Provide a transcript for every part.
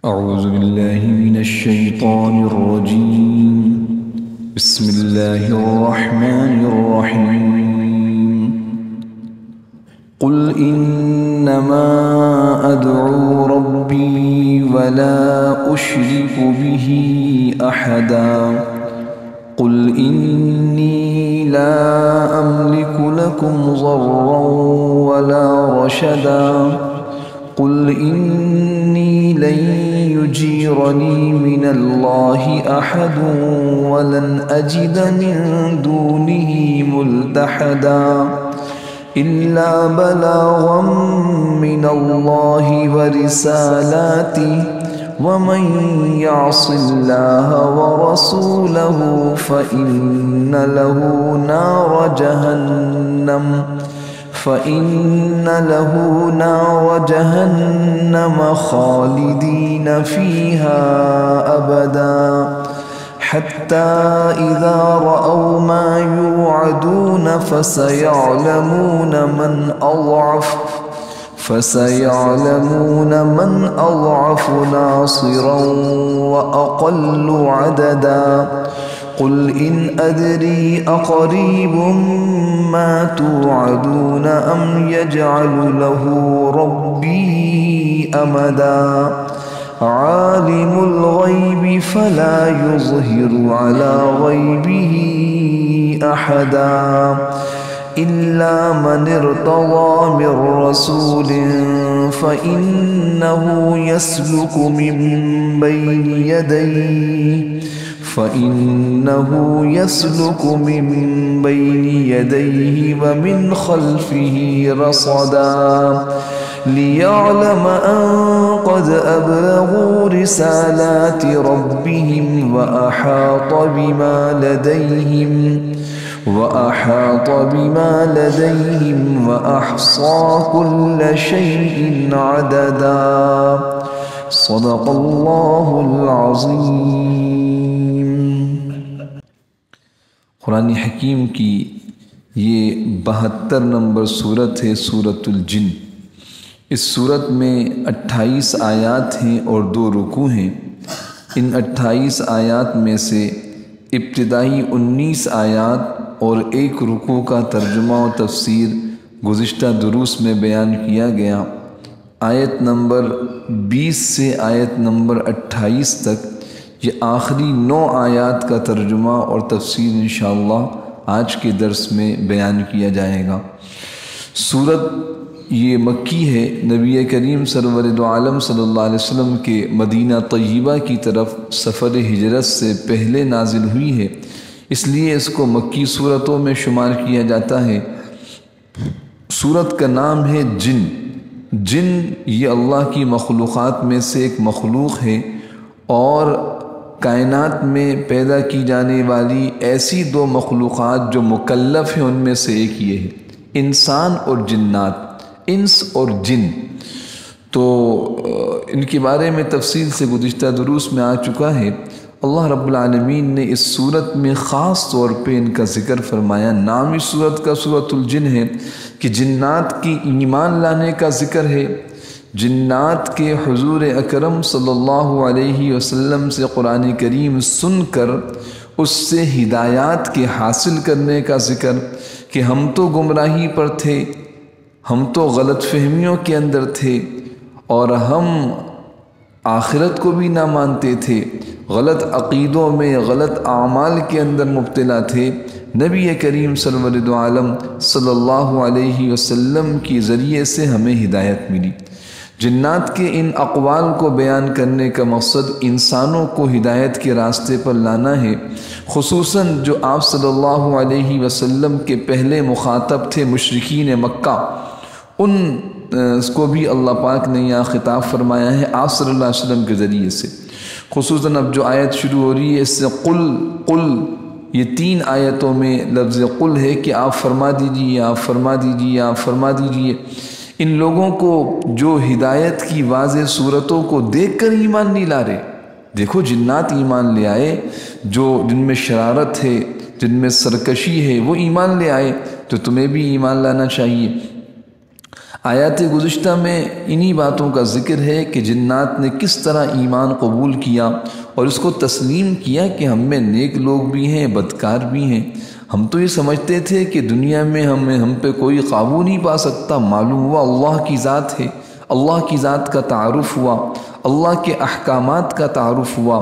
أعوذ بالله من الشيطان الرجيم. بسم الله الرحمن الرحيم. قل إنما أدعو ربي ولا أشرك به أحدا. قل إني لا أملك لكم ضرا ولا رشدا. قل إني لن يجيرني من الله أحد ولن أجد من دونه ملتحدا إلا بلاغا من الله ورسالاته ومن يعص الله ورسوله فإن له نار جهنم خالدين فيها أبدا حتى إذا رأوا ما يوعدون فسيعلمون من أضعف ناصرا وأقل عددا. قل إن أدري أقريب ما توعدون أم يجعل له ربي أمدا. عالم الغيب فلا يظهر على غيبه أحدا إلا من ارتضى من رسول فإنه يسلك من بين يديه ومن خلفه رصدا ليعلم أن قد أبلغوا رسالات ربهم وأحاط بما لديهم وأحصى كل شيء عددا. صدق الله العظيم. قرآن حکیم کی یہ 72 نمبر سورت ہے، سورۃ الجن. اس سورت میں 28 آیات ہیں اور 2 رکوع ہیں. ان 28 آیات میں سے ابتدائی 19 آیات اور 1 رکوع کا ترجمہ و تفسیر گزشتہ دروس میں بیان کیا گیا. آیت نمبر 20 سے آیت نمبر 28 تک یہ آخری 9 آیات کا ترجمہ اور تفسیر انشاءاللہ آج کے درس میں بیان کیا جائے گا. سورت یہ مکی ہے. نبی کریم سرور دو عالم صلی اللہ علیہ وسلم کے مدینہ طیبہ کی طرف سفر ہجرت سے پہلے نازل ہوئی ہے، اس لیے اس کو مکی سورتوں میں شمار کیا جاتا ہے. سورت کا نام ہے جن. جن یہ اللہ کی مخلوقات میں سے ایک مخلوق ہے اور کائنات میں پیدا کی جانے والی ایسی 2 مخلوقات جو مکلف ہیں ان میں سے ایک یہ ہے، انسان اور جنات، انس اور جن. تو ان کے بارے میں تفصیل سے گزشتہ دروس میں آ چکا ہے. اللہ رب العالمین نے اس صورت میں خاص طور پہ ان کا ذکر فرمایا. نام اس صورت کا سورۃ الجن ہے کہ جنات کی ایمان لانے کا ذکر ہے. جنات کے حضور اکرم صلی اللہ علیہ وسلم سے قرآن کریم سن کر اس سے ہدایات کے حاصل کرنے کا ذکر کہ ہم تو گمراہی پر تھے، ہم تو غلط فہمیوں کے اندر تھے اور ہم آخرت کو بھی نہ مانتے تھے، غلط عقیدوں میں غلط اعمال کے اندر مبتلا تھے. نبی کریم سرور دو عالم صلی اللہ علیہ وسلم کے ذریعے سے ہمیں ہدایت ملی. جنات کے ان اقوال کو بیان کرنے کا مقصد انسانوں کو ہدایت کے راستے پر لانا ہے، خصوصاً جو آپ صلی اللہ علیہ وسلم کے پہلے مخاطب تھے مشرکین مکہ. ان کو بھی اللہ پاک نے یہاں خطاب فرمایا ہے آپ صلی اللہ علیہ وسلم کے ذریعے سے. خصوصاً اب جو آیت شروع ہو رہی ہے اس سے قل یہ 3 آیتوں میں لفظ قل ہے کہ آپ فرما دیجیے، آپ فرما دیجیے، آپ فرما دیجیے. ان لوگوں کو جو ہدایت کی واضح صورتوں کو دیکھ کر ایمان نہیں لا رہے. دیکھو جنات ایمان لے آئے، جو جن میں شرارت ہے، جن میں سرکشی ہے، وہ ایمان لے آئے، تو تمہیں بھی ایمان لانا چاہیے. آیات گزشتہ میں انہی باتوں کا ذکر ہے کہ جنات نے کس طرح ایمان قبول کیا اور اس کو تسلیم کیا کہ ہم میں نیک لوگ بھی ہیں، بدکار بھی ہیں۔ ہم تو یہ سمجھتے تھے کہ دنیا میں ہم پہ کوئی قابو نہیں پا سکتا، معلوم ہوا اللہ کی ذات ہے، اللہ کی ذات کا تعارف ہوا، اللہ کے احکامات کا تعارف ہوا۔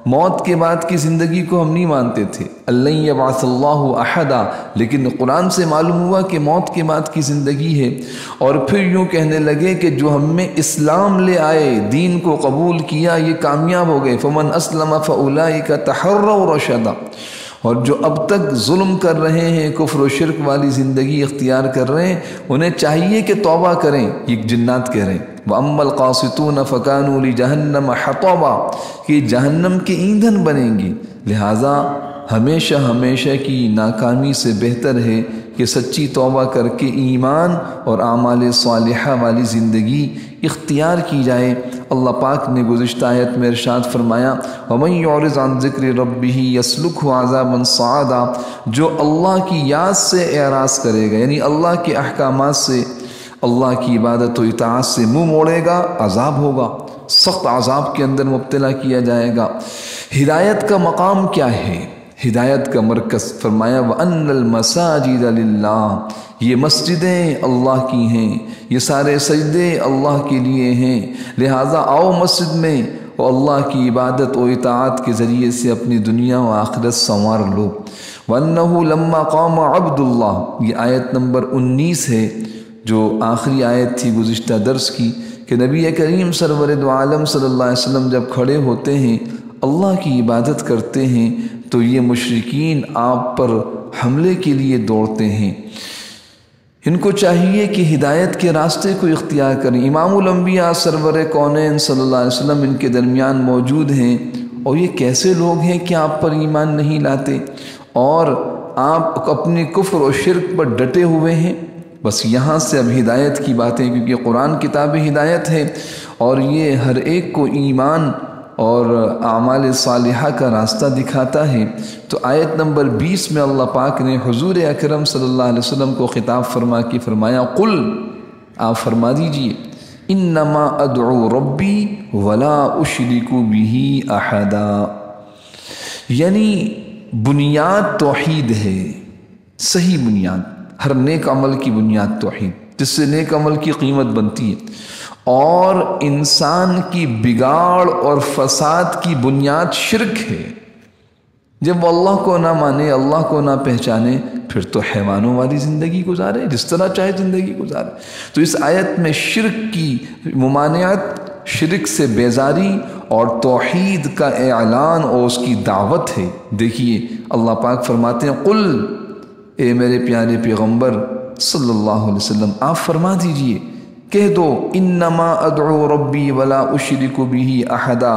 موت کے بعد کی زندگی کو ہم نہیں مانتے تھے، اللہ یبعث اللہ احدا، لیکن قرآن سے معلوم ہوا کہ موت کے بعد کی زندگی ہے۔ اور پھر یوں کہنے لگے کہ جو ہم میں اسلام لے آئے، دین کو قبول کیا، یہ کامیاب ہو گئے۔ فمن اسلم فاولئک تحروا رشدا، اور جو اب تک ظلم کر رہے ہیں، کفر و شرک والی زندگی اختیار کر رہے ہیں، انہیں چاہیے کہ توبہ کریں۔ یہ جنات کہہ رہے ہیں وَأَمَّا الْقَاسِطُونَ فَكَانُوا لِجَهَنَّمَ حَطَبًا، کہ جہنم کے ایندھن بنیں گے۔ لہٰذا ہمیشہ کی ناکامی سے بہتر ہے کہ سچی توبہ کر کے ایمان اور اعمال صالحہ والی زندگی اختیار کی جائے۔ اللہ پاک نے گزشتہ آیت میں ارشاد فرمایا وَمَن يُعْرِضْ عَن ذِكْرِ رَبِّهِ يَسْلُكْهُ عَذَابًا صَعَدًا، جو اللہ کی یاد سے اعراض کرے گا، یعنی اللہ کے احکامات سے، اللہ کی عبادت و اطاعت سے منہ موڑے گا، عذاب ہوگا، سخت عذاب کے اندر مبتلا کیا جائے گا۔ ہدایت کا مقام کیا ہے؟ ہدایت کا مرکز فرمایا وَأَنَّ الْمَسَاجِدَ لِلَّهِ، یہ مسجدیں اللہ کی ہیں، یہ سارے سجدے اللہ کے لیے ہیں، لہٰذا آؤ مسجد میں اور اللہ کی عبادت و اطاعت کے ذریعے سے اپنی دنیا و آخرت سنوار لو۔ وَأَنَّهُ لَمَّا قَامَ عَبْدُ اللَّهِ، یہ آیت نمبر 19 ہے، جو آخری آیت تھی گزشتہ درس کی، کہ نبی کریم سرور دو عالم صلی اللہ علیہ وسلم جب کھڑے ہوتے ہیں، اللہ کی عبادت کرتے ہیں، تو یہ مشرکین آپ پر حملے کے لیے دوڑتے ہیں۔ ان کو چاہیے کہ ہدایت کے راستے کو اختیار کریں۔ امام الانبیاء سرور کونین صلی اللہ علیہ وسلم ان کے درمیان موجود ہیں، اور یہ کیسے لوگ ہیں کہ آپ پر ایمان نہیں لاتے اور آپ اپنے کفر و شرک پر ڈٹے ہوئے ہیں؟ بس یہاں سے اب ہدایت کی باتیں، کیونکہ قرآن کتاب ہدایت ہے اور یہ ہر ایک کو ایمان اور اعمال صالحہ کا راستہ دکھاتا ہے۔ تو آیت نمبر 20 میں اللہ پاک نے حضور اکرم صلی اللہ علیہ وسلم کو خطاب فرما کے فرمایا قل، آپ فرما دیجئے انما ادعو ربی ولا اشرک بہ احدا، یعنی بنیاد توحید ہے، صحیح بنیاد، ہر نیک عمل کی بنیاد توحید، جس سے نیک عمل کی قیمت بنتی ہے، اور انسان کی بگاڑ اور فساد کی بنیاد شرک ہے۔ جب وہ اللہ کو نہ مانے، اللہ کو نہ پہچانے، پھر تو حیوانوں والی زندگی گزارے، جس طرح چاہے زندگی گزارے۔ تو اس آیت میں شرک کی ممانعت، شرک سے بیزاری اور توحید کا اعلان اور اس کی دعوت ہے۔ دیکھیے اللہ پاک فرماتے ہیں قل، اے میرے پیارے پیغمبر صلی اللہ علیہ وسلم، آپ فرما دیجئے، کہہ دو انما ادعو ربی ولا اشرک بہ احدا،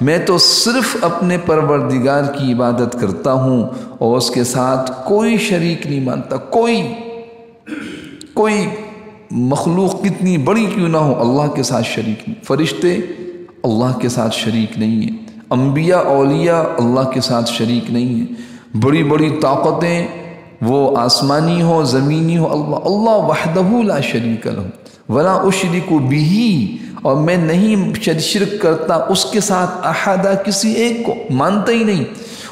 میں تو صرف اپنے پروردگار کی عبادت کرتا ہوں اور اس کے ساتھ کوئی شریک نہیں مانتا۔ کوئی مخلوق کتنی بڑی کیوں نہ ہو، اللہ کے ساتھ شریک نہیں۔ فرشتے اللہ کے ساتھ شریک نہیں ہیں، انبیاء اولیاء اللہ کے ساتھ شریک نہیں ہیں، بڑی بڑی طاقتیں وہ آسمانی ہو زمینی ہو، اللہ وحدہ لا شریک لہ ولا اشرک بہ، اور میں نہیں شرک کرتا اس کے ساتھ احدا، کسی ایک کو مانتا ہی نہیں۔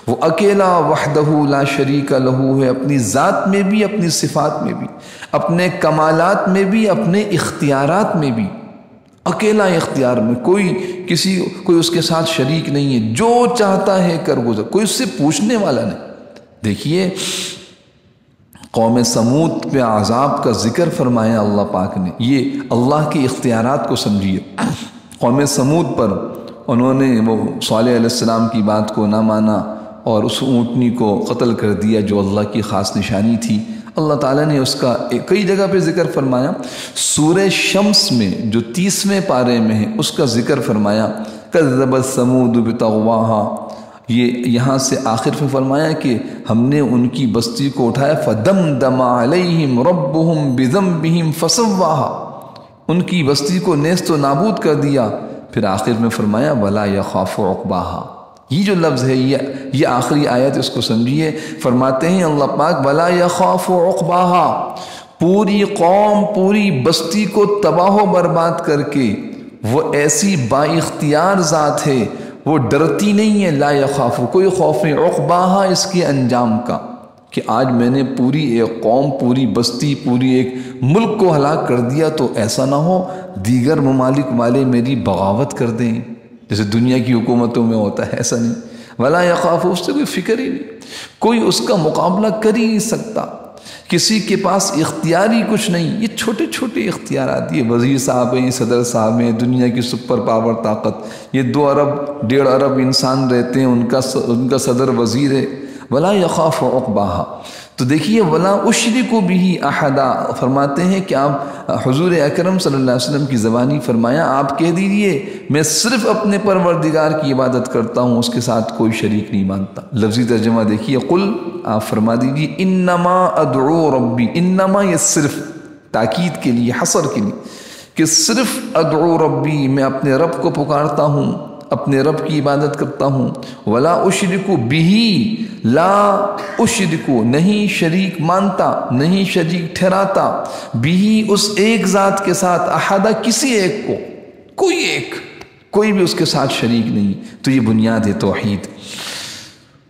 وہ اکیلا وحدہ لا شریک لہ ہے، اپنی ذات میں بھی، اپنی صفات میں بھی، اپنے کمالات میں بھی، اپنے اختیارات میں بھی، اکیلا اختیار میں، کوئی اس کے ساتھ شریک نہیں ہے، جو چاہتا ہے کر گزر، کوئی اس سے پوچھنے والا نہیں۔ دیکھیے قوم سمود پہ عذاب کا ذکر فرمایا اللہ پاک نے، یہ اللہ کے اختیارات کو سمجھیے۔ قوم سمود پر انہوں نے وہ صالح علیہ السلام کی بات کو نہ مانا اور اس اونٹنی کو قتل کر دیا جو اللہ کی خاص نشانی تھی۔ اللہ تعالیٰ نے اس کا کئی جگہ پہ ذکر فرمایا۔ سورہ شمس میں جو 30ویں پارے میں ہے اس کا ذکر فرمایا کذبت ثمود بطغواہا، یہ یہاں سے آخر میں فرمایا کہ ہم نے ان کی بستی کو اٹھایا فدمدم علیہم ربہم بذنبہم فسواہا، ان کی بستی کو نیست و نابود کر دیا۔ پھر آخر میں فرمایا ولا یخاف عقباہا، یہ جو لفظ ہے یہ آخری آیت، اس کو سمجھیے۔ فرماتے ہیں اللہ پاک ولا یخاف عقباہا، پوری قوم پوری بستی کو تباہ و برباد کر کے وہ ایسی با اختیار ذات ہے، وہ ڈرتی نہیں ہے، لا یخاف، کوئی خوف نہیں، عقباہا اس کے انجام کا، کہ آج میں نے پوری ایک قوم، پوری بستی، پوری ایک ملک کو ہلاک کر دیا تو ایسا نہ ہو دیگر ممالک والے میری بغاوت کر دیں جیسے دنیا کی حکومتوں میں ہوتا ہے، ایسا نہیں۔ ولا یخاف، اس سے کوئی فکر ہی نہیں، کوئی اس کا مقابلہ کر ہی نہیں سکتا، کسی کے پاس اختیاری کچھ نہیں۔ یہ چھوٹے چھوٹے اختیارات، یہ وزیر صاحب ہیں، صدر صاحب ہیں، دنیا کی سپر پاور طاقت، یہ 2 ارب 1.5 ارب انسان رہتے ہیں، ان کا صدر وزیر ہے۔ ولا یخاف عقباہا، تو دیکھیے ولا اشرک بہ احدا، فرماتے ہیں کہ آپ حضور اکرم صلی اللہ علیہ وسلم کی زبانی فرمایا، آپ کہہ دیجئے میں صرف اپنے پروردگار کی عبادت کرتا ہوں، اس کے ساتھ کوئی شریک نہیں مانتا۔ لفظی ترجمہ دیکھیے، قل، آپ فرما دیجئے انما ادعو ربی، انما یہ صرف تاکید کے لیے، حصر کے لیے، کہ صرف ادعو ربی، میں اپنے رب کو پکارتا ہوں، اپنے رب کی عبادت کرتا ہوں۔ ولا اشرک بہ، لا اشرک، نہیں شریک مانتا، نہیں شریک ٹھہراتا، بہ اس ایک ذات کے ساتھ، احدہ کسی ایک کو، کوئی بھی اس کے ساتھ شریک نہیں۔ تو یہ بنیاد ہے توحید۔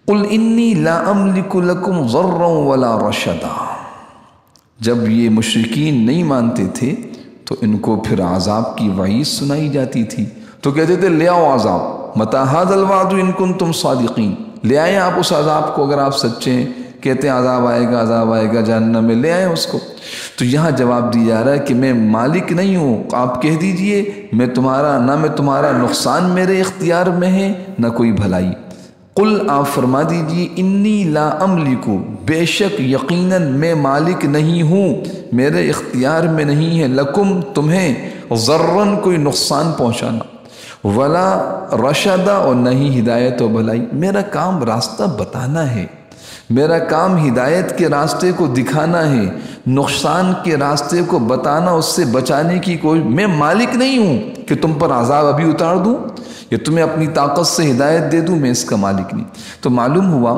قل انی لا املک لکم ضرا ولا رشدا، جب یہ مشرکین نہیں مانتے تھے تو ان کو پھر عذاب کی وعید سنائی جاتی تھی، تو کہتے تھے لے آؤ عذاب، متی ھذا الوعد ان کنتم صادقین، لے آئیں آپ اس عذاب کو اگر آپ سچے ہیں، کہتے ہیں عذاب آئے گا جہنم میں، لے آئیں اس کو۔ تو یہاں جواب دیا جا رہا ہے کہ میں مالک نہیں ہوں، آپ کہہ دیجئے میں تمہارا نقصان میرے اختیار میں ہے، نہ کوئی بھلائی۔ قل، آپ فرما دیجئے انی لا املک، بے شک یقیناً میں مالک نہیں ہوں، میرے اختیار میں نہیں ہے، لکم تمہیں، ضرن کوئی نقصان پہنچانا، ولا رشدہ اور نہیں ہدایت و بھلائی۔ میرا کام راستہ بتانا ہے، میرا کام ہدایت کے راستے کو دکھانا ہے، نقصان کے راستے کو بتانا، اس سے بچانے کی کوئی، میں مالک نہیں ہوں کہ تم پر عذاب ابھی اتار دوں یا تمہیں اپنی طاقت سے ہدایت دے دوں، میں اس کا مالک نہیں۔ تو معلوم ہوا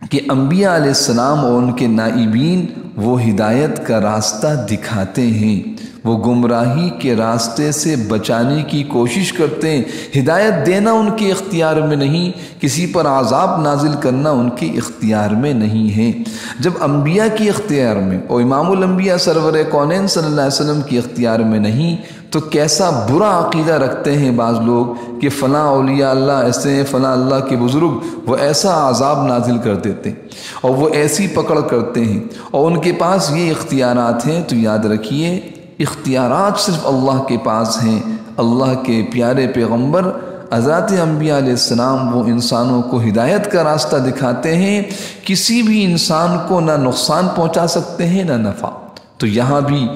کہ انبیاء علیہ السلام اور ان کے نائبین وہ ہدایت کا راستہ دکھاتے ہیں، وہ گمراہی کے راستے سے بچانے کی کوشش کرتے ہیں۔ ہدایت دینا ان کے اختیار میں نہیں، کسی پر عذاب نازل کرنا ان کے اختیار میں نہیں ہے۔ جب انبیاء کی اختیار میں اور امام الانبیاء سرور کونین صلی اللہ علیہ وسلم کی اختیار میں نہیں، تو کیسا برا عقیدہ رکھتے ہیں بعض لوگ کہ فلاں اولیاء اللہ ایسے ہیں، فلاں اللہ کے بزرگ وہ ایسا عذاب نازل کر دیتے ہیں اور وہ ایسی پکڑ کرتے ہیں اور ان کے پاس یہ اختیارات ہیں۔ تو یاد رکھیے اختیارات صرف اللہ کے پاس ہیں۔ اللہ کے پیارے پیغمبر حضرات انبیاء علیہ السلام وہ انسانوں کو ہدایت کا راستہ دکھاتے ہیں، کسی بھی انسان کو نہ نقصان پہنچا سکتے ہیں نہ نفع۔ تو یہاں بھی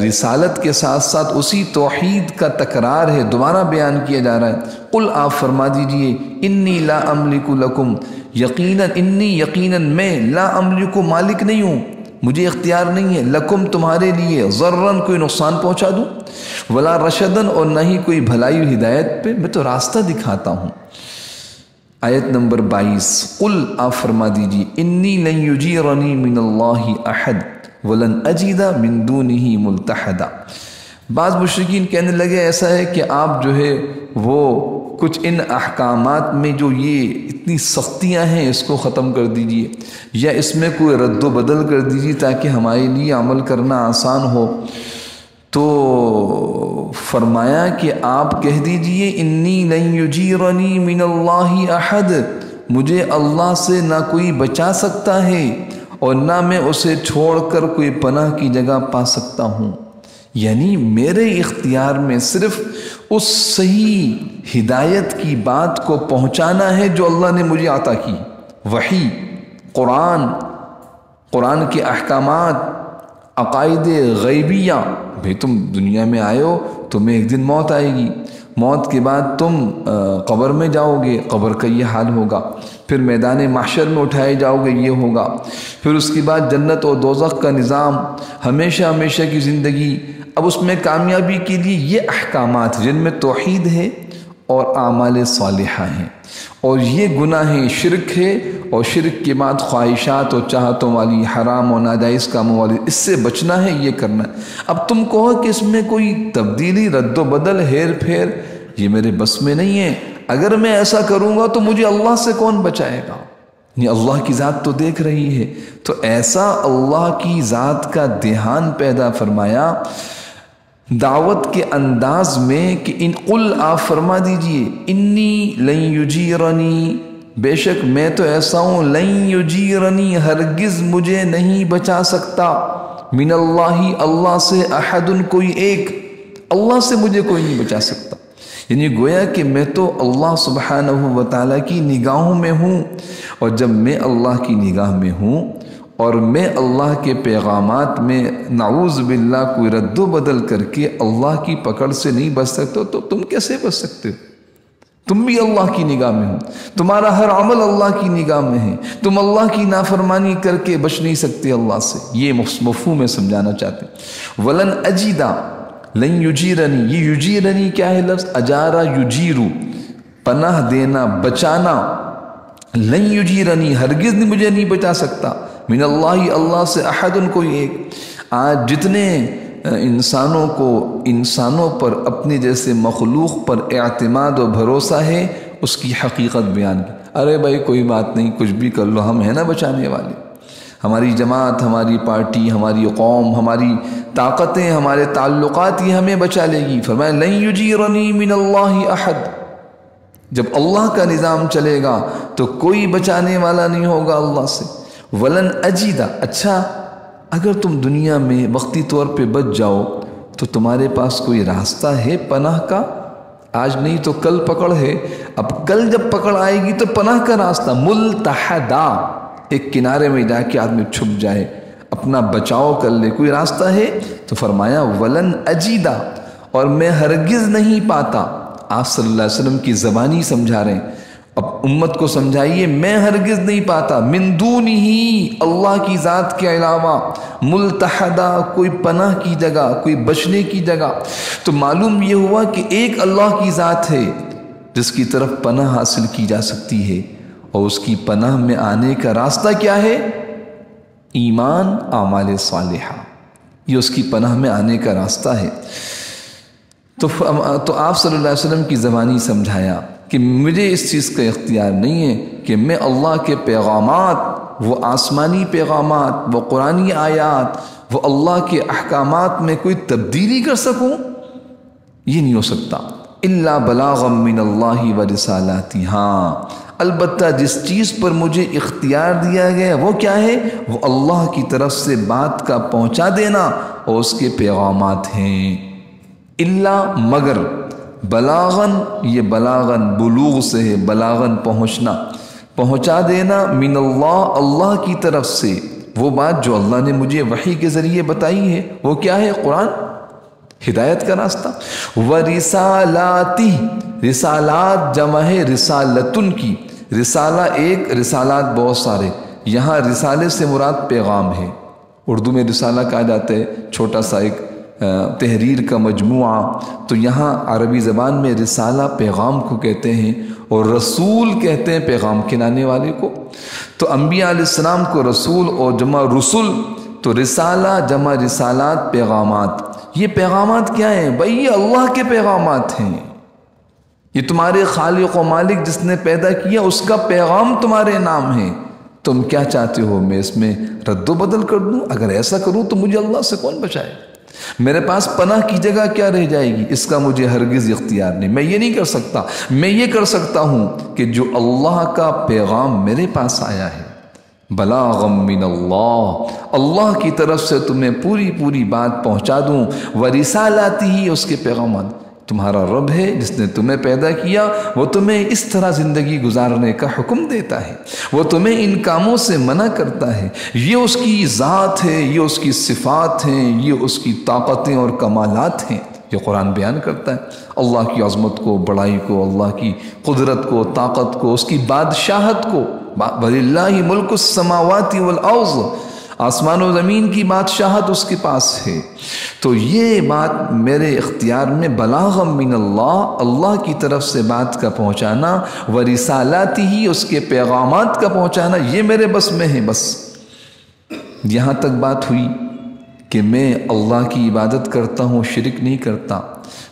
رسالت کے ساتھ ساتھ اسی توحید کا تکرار ہے، دوبارہ بیان کیا جا رہا ہے۔ قل، آپ فرما دیجئے انی لا املک لکم، یقیناً میں لا املک مالک نہیں ہوں، مجھے اختیار نہیں ہے، لکم تمہارے لیے، ضرن کوئی نقصان پہنچا دوں، ولا رشدن اور نہ ہی کوئی بھلائی و ہدایت پہ، میں تو راستہ دکھاتا ہوں۔ آیت نمبر 22، قل، آپ فرما دیجئے انی لن یجیرنی من اللہ احد ولن اجد من دونہ ملتحدا۔ بعض مشرکین کہنے لگے ایسا ہے کہ آپ جو ہے وہ کچھ ان احکامات میں جو یہ اتنی سختیاں ہیں اس کو ختم کر دیجئے، یا اس میں کوئی رد و بدل کر دیجئے تاکہ ہمارے لیے عمل کرنا آسان ہو۔ تو فرمایا کہ آپ کہہ دیجئے انی لن یجیرنی من اللہ احد، مجھے اللہ سے نہ کوئی بچا سکتا ہے اور نہ میں اسے چھوڑ کر کوئی پناہ کی جگہ پا سکتا ہوں۔ یعنی میرے اختیار میں صرف اس صحیح ہدایت کی بات کو پہنچانا ہے جو اللہ نے مجھے عطا کی، وحی، قرآن کے احکامات، عقائد غیبیہ۔ بھئی تم دنیا میں آئے ہو، تمہیں ایک دن موت آئے گی، موت کے بعد تم قبر میں جاؤ گے، قبر کا یہ حال ہوگا، پھر میدان محشر میں اٹھائے جاؤ گے، یہ ہوگا، پھر اس کے بعد جنت اور دوزخ کا نظام، ہمیشہ کی زندگی۔ اب اس میں کامیابی کے لیے یہ احکامات جن میں توحید ہے اور اعمال صالحہ ہیں، اور یہ گناہ شرک ہے، اور شرک کے بعد خواہشات اور چاہتوں والی حرام اور ناجائز کاموں والی، اس سے بچنا ہے، یہ کرنا ہے۔ اب تم کہو کہ اس میں کوئی تبدیلی، رد و بدل، ہیر پھیر، یہ میرے بس میں نہیں ہے، اگر میں ایسا کروں گا تو مجھے اللہ سے کون بچائے گا؟ یہ اللہ کی ذات تو دیکھ رہی ہے۔ تو ایسا اللہ کی ذات کا دھیان پیدا فرمایا دعوت کے انداز میں کہ قل آپ فرما دیجئے انی لن یجیرنی، بے شک میں تو ایسا ہوں، لن یجیرنی ہرگز مجھے نہیں بچا سکتا، من اللہ اللہ سے، احد کوئی ایک، اللہ سے مجھے کوئی نہیں بچا سکتا۔ یعنی گویا کہ میں تو اللہ سبحانہ و تعالیٰ کی نگاہوں میں ہوں، اور جب میں اللہ کی نگاہ میں ہوں اور میں اللہ کے پیغامات میں نعوذ باللہ کوئی رد و بدل کر کے اللہ کی پکڑ سے نہیں بچ سکتے تو تم کیسے بچ سکتے ہو؟ تم بھی اللہ کی نگاہ میں ہو، تمہارا ہر عمل اللہ کی نگاہ میں ہے، تم اللہ کی نافرمانی کر کے بچ نہیں سکتے اللہ سے۔ یہ مفہوم میں سمجھانا چاہتے ہیں۔ وَلَنْ أَجِدَ لن یجیرنی، یہ یجیرنی کیا ہے لفظ؟ اجارہ یجیرو، پناہ دینا، بچانا، لن یجیرنی ہرگز مجھے نہیں بچا سکتا، من اللہ اللہ سے، احد کوئی ایک۔ آج جتنے انسانوں پر اپنے جیسے مخلوق پر اعتماد و بھروسہ ہے، اس کی حقیقت بیان کی، ارے بھائی کوئی بات نہیں، کچھ بھی کر لو، ہم ہیں نا بچانے والے، ہماری جماعت، ہماری پارٹی، ہماری قوم، ہماری طاقتیں، ہمارے تعلقات، یہ ہمیں بچا لے گی۔ فرمایا لن یجیرنی من اللہ احد، جب اللہ کا نظام چلے گا تو کوئی بچانے والا نہیں ہوگا اللہ سے۔ ولن اجیدہ، اچھا اگر تم دنیا میں وقتی طور پہ بچ جاؤ تو تمہارے پاس کوئی راستہ ہے پناہ کا؟ آج نہیں تو کل پکڑ ہے، اب کل جب پکڑ آئے گی تو پناہ کا راستہ ملتحدہ، ایک کنارے میں جا کے آدمی چھپ جائے، اپنا بچاؤ کر لے، کوئی راستہ ہے؟ تو فرمایا ولن اجیدہ، اور میں ہرگز نہیں پاتا۔ آپ صلی اللہ علیہ وسلم کی زبانی سمجھا رہے ہیں، اب امت کو سمجھائیے، میں ہرگز نہیں پاتا، من دونہ، اللہ کی ذات کے علاوہ، ملتحدہ، کوئی پناہ کی جگہ، کوئی بچنے کی جگہ۔ تو معلوم یہ ہوا کہ ایک اللہ کی ذات ہے جس کی طرف پناہ حاصل کی جا سکتی ہے، اور اس کی پناہ میں آنے کا راستہ کیا ہے؟ ایمان، اعمال صالحہ، یہ اس کی پناہ میں آنے کا راستہ ہے۔ تو آپ صلی اللہ علیہ وسلم کی زبانی سمجھایا کہ مجھے اس چیز کا اختیار نہیں ہے کہ میں اللہ کے پیغامات، وہ آسمانی پیغامات، وہ قرآنی آیات، وہ اللہ کے احکامات میں کوئی تبدیلی کر سکوں، یہ نہیں ہو سکتا۔ الا بلاغا من اللہ و رسالاتی، ہاں البتہ جس چیز پر مجھے اختیار دیا گیا وہ کیا ہے؟ وہ اللہ کی طرف سے بات کا پہنچا دینا اور اس کے پیغامات ہیں۔ الا مگر، بلاغن، یہ بلاغن بلوغ سے ہے، بلاغن پہنچنا، پہنچا دینا، من اللہ اللہ کی طرف سے، وہ بات جو اللہ نے مجھے وحی کے ذریعے بتائی ہے، وہ کیا ہے؟ قرآن، ہدایت کا راستہ۔ ورسالاتی، رسالات جمع ہے رسالتن کی، رسالہ ایک، رسالات بہت سارے، یہاں رسالے سے مراد پیغام ہے۔ اردو میں رسالہ کہا جاتا ہے چھوٹا سا ایک تحریر کا مجموعہ، تو یہاں عربی زبان میں رسالہ پیغام کو کہتے ہیں، اور رسول کہتے ہیں پیغام کے لانے والے کو۔ تو انبیاء علیہ السلام کو رسول اور جمع رسول، تو رسالہ جمع رسالات، پیغامات۔ یہ پیغامات کیا ہیں بھائی؟ یہ اللہ کے پیغامات ہیں، یہ تمہارے خالق و مالک جس نے پیدا کیا اس کا پیغام تمہارے نام ہے۔ تم کیا چاہتے ہو میں اس میں رد و بدل کر دوں؟ اگر ایسا کروں تو مجھے اللہ سے کون بچائے؟ میرے پاس پناہ کی جگہ کیا رہ جائے گی؟ اس کا مجھے ہرگز اختیار نہیں، میں یہ نہیں کر سکتا۔ میں یہ کر سکتا ہوں کہ جو اللہ کا پیغام میرے پاس آیا ہے، بلاغا من اللہ، اللہ کی طرف سے تمہیں پوری بات پہنچا دوں، ورسالاتی ہی، اس کے پیغامات۔ تمہارا رب ہے جس نے تمہیں پیدا کیا، وہ تمہیں اس طرح زندگی گزارنے کا حکم دیتا ہے، وہ تمہیں ان کاموں سے منع کرتا ہے، یہ اس کی ذات ہے، یہ اس کی صفات ہیں، یہ اس کی طاقتیں اور کمالات ہیں۔ یہ قرآن بیان کرتا ہے اللہ کی عظمت کو، بڑائی کو، اللہ کی قدرت کو، طاقت کو، اس کی بادشاہت کو۔ وَلِلَّهِ مُلْكُ السَّمَاوَاتِ وَالْأَرْضِ، آسمان و زمین کی بادشاہت اس کے پاس ہے۔ تو یہ بات میرے اختیار میں، بلاغ من اللہ، اللہ کی طرف سے بات کا پہنچانا، ورسالاتہ، اس کے پیغامات کا پہنچانا، یہ میرے بس میں ہے۔ بس یہاں تک بات ہوئی کہ میں اللہ کی عبادت کرتا ہوں، شرک نہیں کرتا،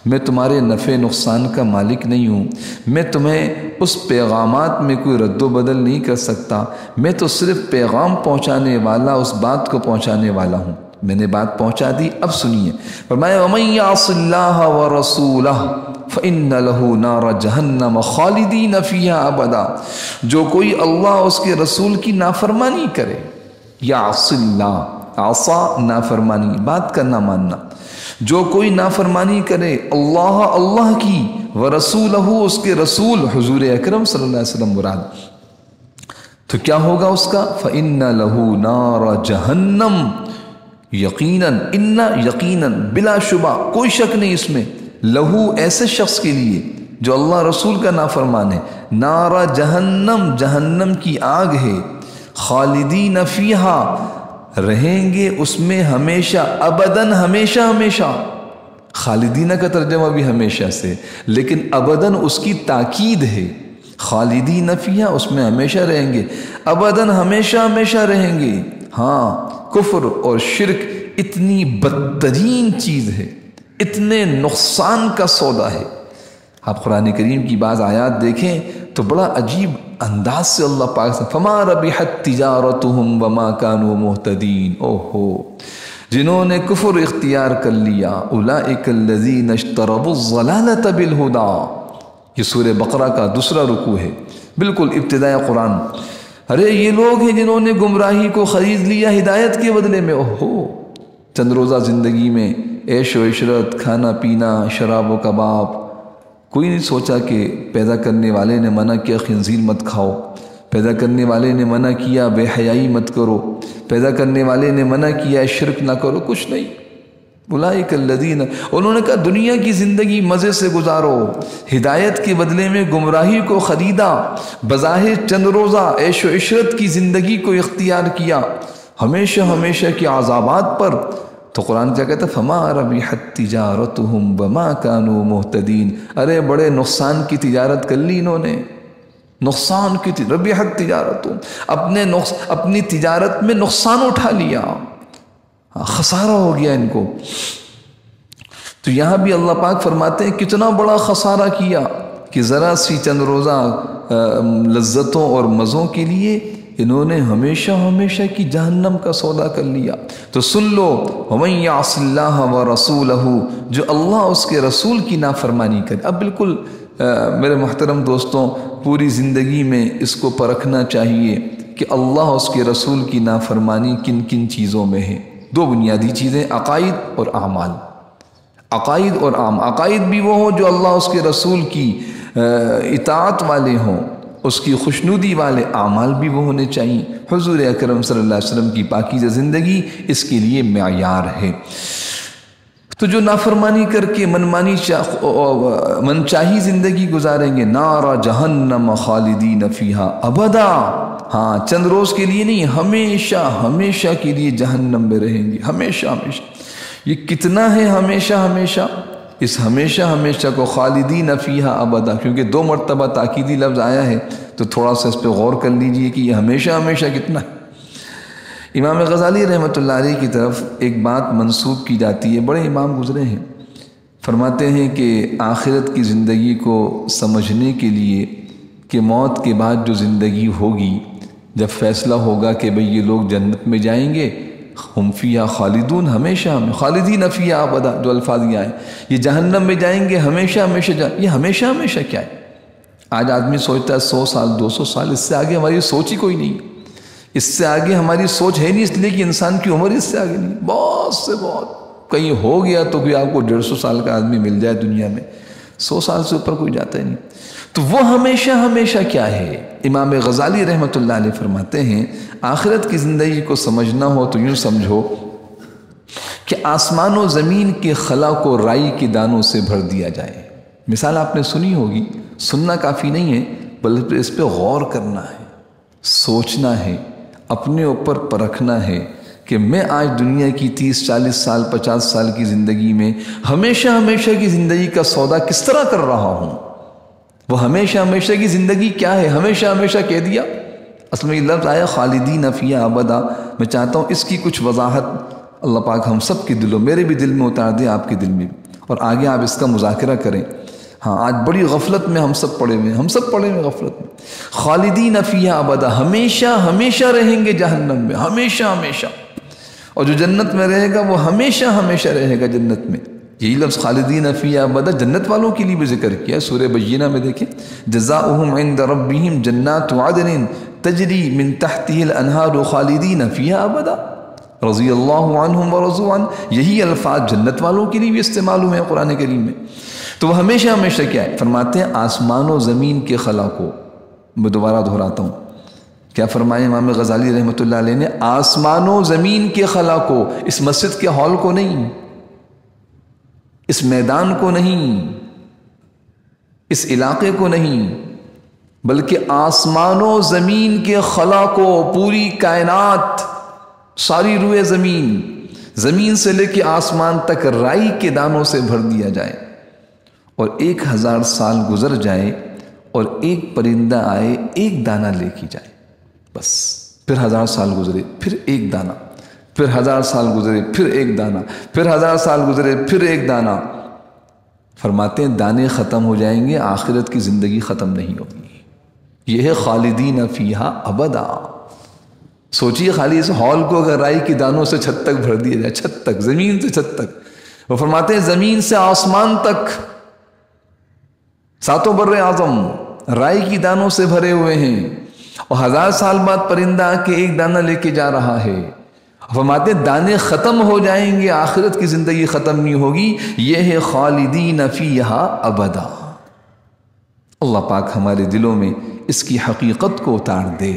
میں تمہارے نفع نقصان کا مالک نہیں ہوں، میں تمہیں اس پیغامات میں کوئی رد و بدل نہیں کر سکتا، میں تو صرف پیغام پہنچانے والا، اس بات کو پہنچانے والا ہوں۔ میں نے بات پہنچا دی، اب سنیے۔ فرمایا وَمَن يَعْصِ اللَّهَ وَرَسُولَهُ فَإِنَّ لَهُ نَارَ جَهَنَّمَ خَالِدِينَ فِيهَا أَبَدًا، جو کوئی اللہ اس کے رسول کی نافرمانی کرے، یعص اللہ، عصا نافرمانی، بات کا نہ ماننا، جو کوئی نافرمانی کرے اللہ کی، ورسولہ، اس کے رسول حضور اکرم صلی اللہ علیہ وسلم مراد، تو کیا ہوگا اس کا؟ فَإِنَّ لَهُ نَارَ جَهَنَّمَ، یقیناً بلا شبہ، کوئی شک نہیں اس میں، لہو ایسے شخص کے لیے جو اللہ رسول کا نافرمان ہے، نار جہنم، جہنم کی آگ ہے، خالدین فیہا، رہیں گے اس میں ہمیشہ، ابداً، ہمیشہ ہمیشہ۔ خالدین کا ترجمہ بھی ہمیشہ سے، لیکن ابداً اس کی تاکید ہے، خالدین فیہا، اس میں ہمیشہ رہیں گے، ابداً ہمیشہ ہمیشہ رہیں گے۔ ہاں، کفر اور شرک اتنی بدترین چیز ہے، اتنے نقصان کا سودا ہے۔ آپ قرآن کریم کی بعض آیات دیکھیں تو بڑا عجیب انداز سے اللہ پاک سے، فما ربحت تجارتهم وما كانوا مهتدين، اوہو، جنہوں نے کفر اختیار کر لیا، اولئک الذین اشتروا الضلالة بالہدى، یہ سورہ بقرہ کا دوسرا رکوع ہے، بالکل ابتدائے قرآن۔ ارے یہ لوگ ہیں جنہوں نے گمراہی کو خرید لیا ہدایت کے بدلے میں۔ اوہو، چند روزہ زندگی میں عیش و عشرت، کھانا پینا، شراب و کباب، کوئی نہیں سوچا کہ پیدا کرنے والے نے منع کیا خنزیر مت کھاؤ، پیدا کرنے والے نے منع کیا بے حیائی مت کرو، پیدا کرنے والے نے منع کیا شرک نہ کرو، کچھ نہیں۔ اولئک الذین، انہوں نے کہا دنیا کی زندگی مزے سے گزارو، ہدایت کے بدلے میں گمراہی کو خریدا، بظاہر چند روزہ عیش و عشرت کی زندگی کو اختیار کیا، ہمیشہ ہمیشہ کے عذابات پر۔ تو قرآن کیا کہتا ہے؟ فما ربحت تجارتهم وما كانوا مهتدين، ارے بڑے نقصان کی تجارت کر لی انہوں نے، نقصان کی ربحت تجارتهم، اپنی تجارت میں نقصان اٹھا لیا، خسارہ ہو گیا ان کو۔ تو یہاں بھی اللہ پاک فرماتے ہیں کتنا بڑا خسارہ کیا کہ ذرا سی چند روزہ لذتوں اور مزوں کے لیے انہوں نے ہمیشہ ہمیشہ کی جہنم کا سودا کر لیا۔ تو سن لو، وَمَن يَعْصِ اللَّهَ وَرَسُولَهُ، جو اللہ اس کے رسول کی نافرمانی کرے۔ اب بالکل میرے محترم دوستوں، پوری زندگی میں اس کو پرکھنا چاہیے کہ اللہ اس کے رسول کی نافرمانی کن کن چیزوں میں ہے۔ دو بنیادی چیزیں، عقائد اور اعمال۔ عقائد اور عقائد بھی وہ ہوں جو اللہ اس کے رسول کی اطاعت والے ہوں، اس کی خوشنودی والے، اعمال بھی وہ ہونے چاہیے۔ حضور اکرم صلی اللہ علیہ وسلم کی پاکیزہ زندگی اس کے لیے معیار ہے۔ تو جو نافرمانی کر کے منچاہی زندگی گزاریں گے، نار جہنم خالدین فیہا ابدا، ہاں چند روز کے لیے نہیں، ہمیشہ ہمیشہ کے لیے جہنم میں رہیں گے، ہمیشہ ہمیشہ۔ یہ کتنا ہے ہمیشہ ہمیشہ؟ اس ہمیشہ ہمیشہ کو خالدین فیہا ابدا، کیونکہ دو مرتبہ تاکیدی لفظ آیا ہے تو تھوڑا سا اس پہ غور کر لیجئے کہ یہ ہمیشہ ہمیشہ کتنا ہے۔ امام غزالی رحمۃ اللہ علیہ کی طرف ایک بات منسوب کی جاتی ہے، بڑے امام گزرے ہیں، فرماتے ہیں کہ آخرت کی زندگی کو سمجھنے کے لیے کہ موت کے بعد جو زندگی ہوگی، جب فیصلہ ہوگا کہ بھئی یہ لوگ جنت میں جائیں گے، ہم فیہا خالدون، ہمیشہ خالدین فیہا ابدا، جو الفاظ یہ آئے، یہ جہنم میں جائیں گے ہمیشہ ہمیشہ یہ ہمیشہ ہمیشہ کیا ہے؟ آج آدمی سوچتا ہے 100 سال 200 سال، اس سے آگے ہماری سوچ ہی کوئی نہیں، اس سے آگے ہماری سوچ ہے نہیں، اس لیے کہ انسان کی عمر اس سے آگے نہیں، بہت سے بہت، کہیں ہو گیا تو کوئی آپ کو 150 سال کا آدمی مل جائے دنیا میں، 100 سال سے اوپر کوئی جاتا ہی نہیں۔ تو وہ ہمیشہ ہمیشہ کیا ہے؟ امام غزالی رحمۃ اللہ علیہ فرماتے ہیں آخرت کی زندگی کو سمجھنا ہو تو یوں سمجھو کہ آسمان و زمین کے خلا کو رائی کے دانوں سے بھر دیا جائے۔ مثال آپ نے سنی ہوگی، سننا کافی نہیں ہے بلکہ اس پہ غور کرنا ہے، سوچنا ہے، اپنے اوپر پرکھنا ہے کہ میں آج دنیا کی 30 40 سال 50 سال کی زندگی میں ہمیشہ ہمیشہ کی زندگی کا سودا کس طرح کر رہا ہوں؟ وہ ہمیشہ ہمیشہ کی زندگی کیا ہے؟ ہمیشہ ہمیشہ کہہ دیا، اصل میں یہ لفظ آیا خالدین فیہا ابدا۔ میں چاہتا ہوں اس کی کچھ وضاحت اللہ پاک ہم سب کے دلوں، میرے بھی دل میں اتار دے، آپ کے دل میں بھی، اور آگے آپ اس کا مذاکرہ کریں۔ ہاں آج بڑی غفلت میں ہم سب پڑے ہوئے، ہم سب پڑے ہوئے غفلت میں۔ خالدین فیہا ابدا، ہمیشہ ہمیشہ رہیں گے جہنم میں، ہمیشہ ہمیشہ، اور جو جنت میں رہے گا وہ ہمیشہ ہمیشہ رہے گا جنت میں۔ یہی لفظ خالدین فیہا ابدا جنت والوں کے لیے بھی ذکر کیا ہے، سورہ بینہ میں دیکھیں، جزاؤہم عند ربہم جنات عدن تجری من تحتہ الانہار خالدین فیہا ابدا رضی اللہ عنہم ورضوا عنہ۔ یہی الفاظ جنت والوں کے لیے بھی استعمال ہوئے ہیں قرآن کریم میں۔ تو وہ ہمیشہ ہمیشہ کیا ہے؟ فرماتے ہیں آسمان و زمین کے خلا کو، میں دوبارہ دہراتا ہوں، کیا فرمائے امام غزالی رحمۃ اللہ علیہ نے؟ آسمان و زمین کے خلا کو، اس مسجد کے ہال کو نہیں، اس میدان کو نہیں، اس علاقے کو نہیں، بلکہ آسمان و زمین کے خلا کو، پوری کائنات، ساری روئے زمین، زمین سے لے کے آسمان تک رائی کے دانوں سے بھر دیا جائے، اور 1000 سال گزر جائے اور ایک پرندہ آئے ایک دانہ لے کے جائے، بس پھر 1000 سال گزرے پھر ایک دانہ، پھر 1000 سال گزرے پھر ایک دانہ، پھر 1000 سال گزرے پھر ایک دانہ۔ فرماتے ہیں دانے ختم ہو جائیں گے، آخرت کی زندگی ختم نہیں ہوگی۔ یہ ہے خالدین فیہا ابدا۔ سوچئے خالی اس ہال کو اگر رائی کی دانوں سے چھت تک بھر دیا جائے، چھت تک، زمین سے چھت تک، وہ فرماتے ہیں زمین سے آسمان تک 7 بر اعظم رائی کی دانوں سے بھرے ہوئے ہیں، اور 1000 سال بعد پرندہ آ کے ایک دانہ لے کے جا رہا ہے۔ فرماتے ہیں دانے ختم ہو جائیں گے، آخرت کی زندگی ختم نہیں ہوگی۔ یہ ہے خالدین فیہا ابدا۔ اللہ پاک ہمارے دلوں میں اس کی حقیقت کو اتار دے۔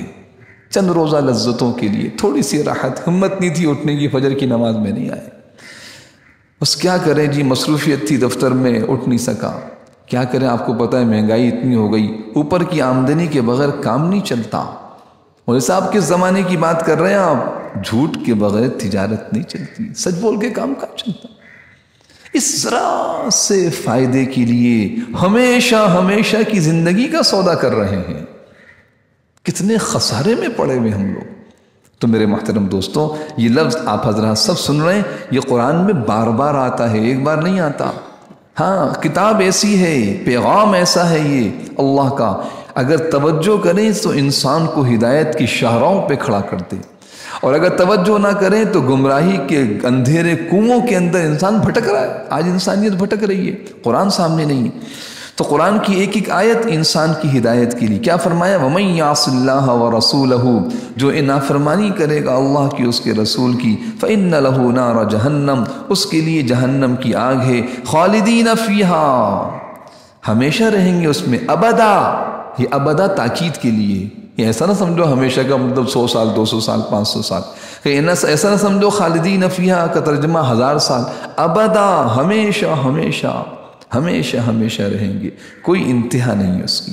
چند روزہ لذتوں کے لیے تھوڑی سی راحت، ہمت نہیں تھی اٹھنے کی، فجر کی نماز میں نہیں آئے، بس کیا کریں جی، مصروفیت تھی دفتر میں، اٹھ نہیں سکا، کیا کریں؟ آپ کو پتہ ہے مہنگائی اتنی ہو گئی، اوپر کی آمدنی کے بغیر کام نہیں چلتا۔ اور صاحب کس زمانے کی بات کر رہے ہیں آپ؟ جھوٹ کے بغیر تجارت نہیں چلتی، سچ بول کے کام چلتا۔ اس ذرا سے فائدے کے لیے ہمیشہ ہمیشہ کی زندگی کا سودا کر رہے ہیں، کتنے خسارے میں پڑے ہوئے ہم لوگ۔ تو میرے محترم دوستوں، یہ لفظ آپ حضرات سب سن رہے ہیں، یہ قرآن میں بار بار آتا ہے، ایک بار نہیں آتا۔ ہاں کتاب ایسی ہے، پیغام ایسا ہے یہ اللہ کا، اگر توجہ کریں تو انسان کو ہدایت کی شاہراہوں پہ کھڑا کر دے، اور اگر توجہ نہ کریں تو گمراہی کے اندھیرے کنووں کے اندر انسان بھٹک رہا ہے۔ آج انسانیت بھٹک رہی ہے، قرآن سامنے نہیں۔ تو قرآن کی ایک ایک آیت انسان کی ہدایت کے لیے۔ کیا فرمایا؟ وَمَن يَعْصِ اللَّهَ وَرَسُولَهُ، جو نافرمانی کرے گا اللہ کی، اس کے رسول کی، فَإِنَّ لَهُ نَارَ جَهَنَّمْ، اس کے لیے جہنم کی آگ ہے، خالدین فیہا، ہمیشہ رہیں گے اس میں، ابدا، یہ ابدا تاکید کے لیے، یہ ایسا نہ سمجھو ہمیشہ کا مطلب 100 سال 200 سال 500 سال، ایسا نہ سمجھو خالدین فیہا کا ترجمہ 1000 سال، ابدا، ہمیشہ ہمیشہ ہمیشہ ہمیشہ رہیں گے، کوئی انتہا نہیں ہے اس کی۔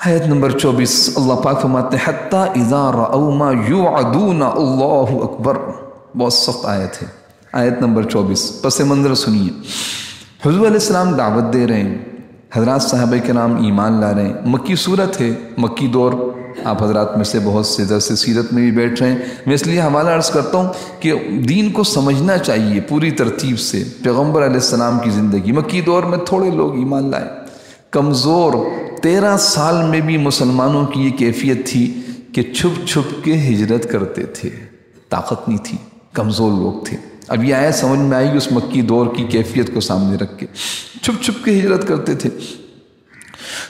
آیت نمبر 24 اللہ پاک فرماتے ہیں حَتَّى إِذَا رَأَوْا مَا يُوعَدُونَ اللہ اکبر، بہت سخت آیت ہے۔ آیت نمبر 24 پس منظر سنیے۔ حضور علیہ السلام دعوت دے رہے ہیں، حضرات صحابہ کرام ایمان لا رہے ہیں، مکی صورت ہے، مکی دور، آپ حضرات میں سے بہت سے درس سیرت میں بھی بیٹھ رہے ہیں، میں اس لیے حوالہ عرض کرتا ہوں کہ دین کو سمجھنا چاہیے پوری ترتیب سے۔ پیغمبر علیہ السلام کی زندگی، مکی دور میں تھوڑے لوگ ایمان لائے، کمزور، 13 سال میں بھی مسلمانوں کی یہ کیفیت تھی کہ چھپ چھپ کے ہجرت کرتے تھے، طاقت نہیں تھی، کمزور لوگ تھے۔ اب یہ آیت سمجھ میں آئی اس مکی دور کی کیفیت کو سامنے رکھ کے، چھپ چھپ کے ہجرت کرتے تھے۔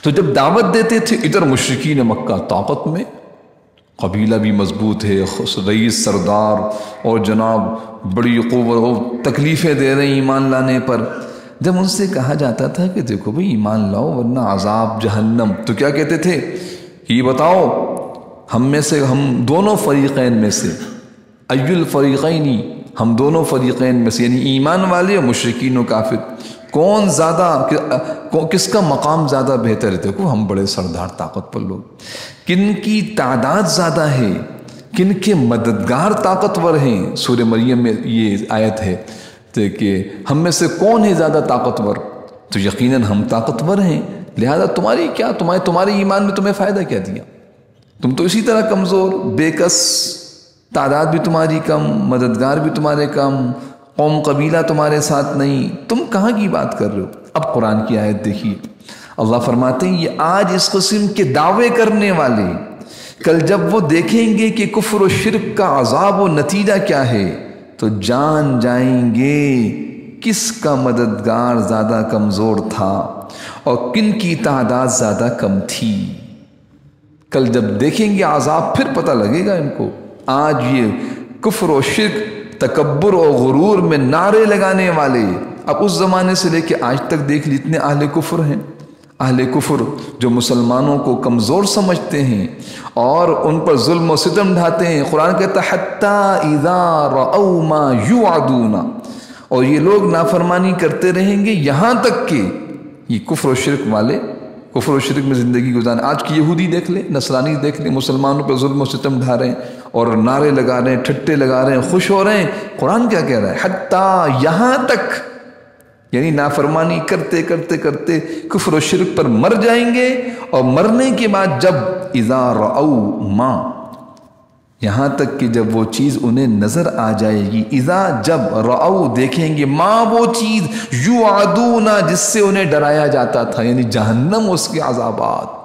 تو جب دعوت دیتے تھے ادھر مشرکین مکہ طاقت میں، قبیلہ بھی مضبوط ہے، رئیس سردار، اور جناب بڑی قوت، اور تکلیفیں دے رہے ہیں ایمان لانے پر۔ جب ان سے کہا جاتا تھا کہ دیکھو بھئی ایمان لاؤ ورنہ عذاب جہنم، تو کیا کہتے تھے؟ یہ بتاؤ ہم میں سے، ہم دونوں فریقین میں سے، ای الفریقین، ہم دونوں فریقین میں سے، یعنی ایمان والے اور مشرکین و کافر، کون زیادہ، کس کا مقام زیادہ بہتر ہے؟ دیکھو ہم بڑے سردار طاقت پر لوگ، کن کی تعداد زیادہ ہے، کن کے مددگار طاقتور ہیں؟ سورہ مریم میں یہ آیت ہے کہ ہم میں سے کون ہے زیادہ طاقتور؟ تو یقیناً ہم طاقتور ہیں، لہذا تمہاری کیا تمہارے ایمان میں تمہیں فائدہ کیا دیا؟ تم تو اسی طرح کمزور، بے کس، تعداد بھی تمہاری کم، مددگار بھی تمہارے کم، قوم قبیلہ تمہارے ساتھ نہیں، تم کہاں کی بات کر رہے ہو؟ اب قرآن کی آیت دیکھیے، اللہ فرماتے ہیں یہ آج اس قسم کے دعوے کرنے والے کل جب وہ دیکھیں گے کہ کفر و شرک کا عذاب و نتیجہ کیا ہے تو جان جائیں گے کس کا مددگار زیادہ کمزور تھا اور کن کی تعداد زیادہ کم تھی۔ کل جب دیکھیں گے عذاب پھر پتہ لگے گا ان کو۔ آج یہ کفر و شرک، تکبر و غرور میں نعرے لگانے والے اب اس زمانے سے لے کے آج تک دیکھ لیے اتنے اہل کفر ہیں، اہل کفر جو مسلمانوں کو کمزور سمجھتے ہیں اور ان پر ظلم و ستم ڈھاتے ہیں۔ قرآن کہتا ہے حتی اذا رأوا ما یوعدون، اور یہ لوگ نافرمانی کرتے رہیں گے یہاں تک کہ یہ کفر و شرک والے کفر و شرک میں زندگی گزاریں۔ آج کی یہودی دیکھ لیں، نصرانی دیکھ لیں، مسلمانوں پر ظلم و ستم ڈھا رہے ہیں اور نعرے لگا رہے ہیں، ٹھٹے لگا رہے ہیں، خوش ہو رہے ہیں۔ قرآن کیا کہہ رہا ہے؟ حتی یہاں تک، یعنی نافرمانی کرتے کرتے کرتے کفر و شرک پر مر جائیں گے، اور مرنے کے بعد جب اذا رأوا ما، یہاں تک کہ جب وہ چیز انہیں نظر آ جائے گی، اذا جب رأوا دیکھیں گے، ما وہ چیز یوعدون جس سے انہیں ڈرایا جاتا تھا، یعنی جہنم، اس کے عذابات،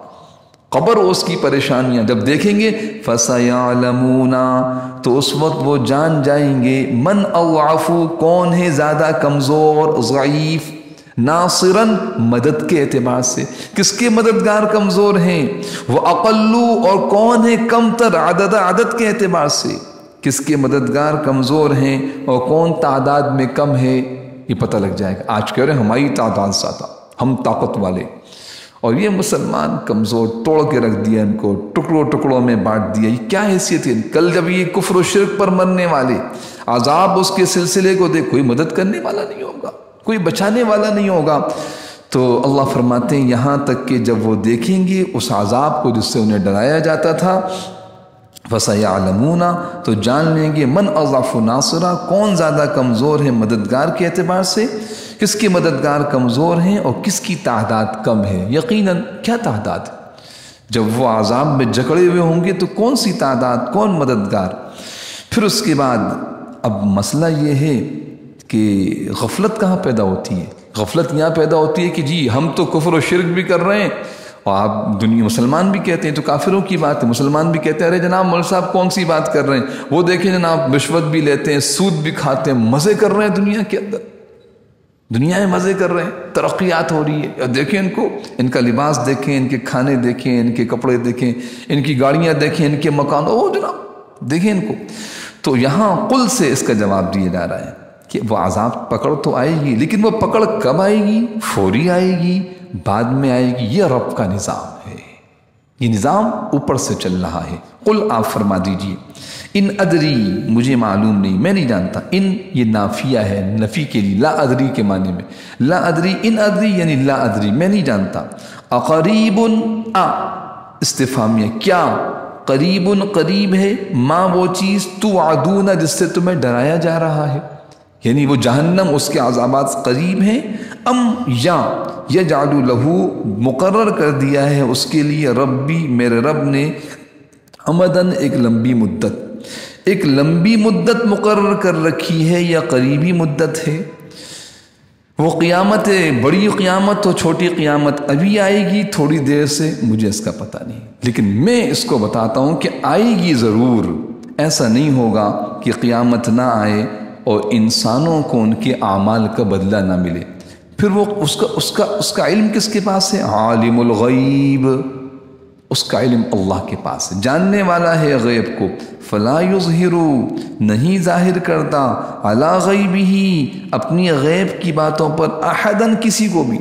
قبر، اس کی پریشانیاں جب دیکھیں گے، فَسَيَعْلَمُونَ تو اس وقت وہ جان جائیں گے، من اضعف کون ہے زیادہ کمزور، ضعیف، ناصراً مدد کے اعتبار سے کس کے مددگار کمزور ہیں، وہ اقلو اور کون ہے کم تر، عدد کے اعتبار سے کس کے مددگار کمزور ہیں اور کون تعداد میں کم ہے، یہ پتہ لگ جائے گا۔ آج کہہ رہے ہیں ہماری تعداد زیادہ، ہم طاقت والے، اور یہ مسلمان کمزور، توڑ کے رکھ دیا ان کو، ٹکڑوں ٹکڑوں میں بانٹ دیا۔ یہ کیا حیثیت ہے؟ کل جب یہ کفر و شرک پر مرنے والے عذاب اس کے سلسلے کو دیکھ، کوئی مدد کرنے والا نہیں ہوگا، کوئی بچانے والا نہیں ہوگا۔ تو اللہ فرماتے ہیں یہاں تک کہ جب وہ دیکھیں گے اس عذاب کو جس سے انہیں ڈرایا جاتا تھا، فَسَيَعْلَمُونَ تو جان لیں گے، من اضعف ناصرا کون زیادہ کمزور ہے مددگار کے اعتبار سے، کس کے مددگار کمزور ہیں اور کس کی تعداد کم ہے۔ یقیناً کیا تعداد، جب وہ عذاب میں جکڑے ہوئے ہوں گے تو کون سی تعداد، کون مددگار۔ پھر اس کے بعد اب مسئلہ یہ ہے کہ غفلت کہاں پیدا ہوتی ہے؟ غفلت یہاں پیدا ہوتی ہے کہ جی ہم تو کفر و شرک بھی کر رہے ہیں، اور آپ دنیا مسلمان بھی کہتے ہیں، تو کافروں کی بات ہے، مسلمان بھی کہتے ہیں ارے جناب مول صاحب کون سی بات کر رہے ہیں، وہ دیکھیں جناب رشوت بھی لیتے ہیں، سود بھی کھاتے ہیں، مزے کر رہے ہیں دنیا کے اندر، دنیا میں مزے کر رہے ہیں، ترقیات ہو رہی ہے۔ دیکھیں ان کو، ان کا لباس دیکھیں، ان کے کھانے دیکھیں، ان کے کپڑے دیکھیں، ان کی گاڑیاں دیکھیں، ان کے مکان، او جناب دیکھیں ان کو۔ تو یہاں قل سے اس کا جواب دیا جا رہا ہے کہ وہ عذاب پکڑ تو آئے گی، لیکن وہ پکڑ کب آئے گی؟ فوری آئے گی، بعد میں آئے گی، یہ رب کا نظام ہے، یہ نظام اوپر سے چل رہا ہے۔ قل آپ فرما دیجئے، ان ادری مجھے معلوم نہیں، میں نہیں جانتا، ان یہ نافیہ ہے، نفی کے لیے، لا ادری کے معنی میں، لا ادری، ان ادری یعنی لا ادری میں نہیں جانتا، اقریب استفہامیہ کیا، قریب قریب ہے، ما وہ چیز توعدون جس سے تمہیں ڈرایا جا رہا ہے، یعنی وہ جہنم اس کے عذابات قریب ہیں، ام یا یجعل لہو مقرر کر دیا ہے اس کے لیے ربی میرے رب نے امدن ایک لمبی مدت مقرر کر رکھی ہے یا قریبی مدت ہے۔ وہ قیامت ہے، بڑی قیامت ہو چھوٹی قیامت ابھی آئے گی تھوڑی دیر سے، مجھے اس کا پتہ نہیں، لیکن میں اس کو بتاتا ہوں کہ آئے گی ضرور۔ ایسا نہیں ہوگا کہ قیامت نہ آئے اور انسانوں کو ان کے اعمال کا بدلہ نہ ملے۔ پھر وہ اس کا علم کس کے پاس ہے؟ عالم الغیب، اس کا علم اللہ کے پاس ہے، جاننے والا ہے غیب کو۔ فلا یظہر نہیں ظاہر کرتا، علی غیبہ اپنی غیب کی باتوں پر، احدن کسی کو بھی،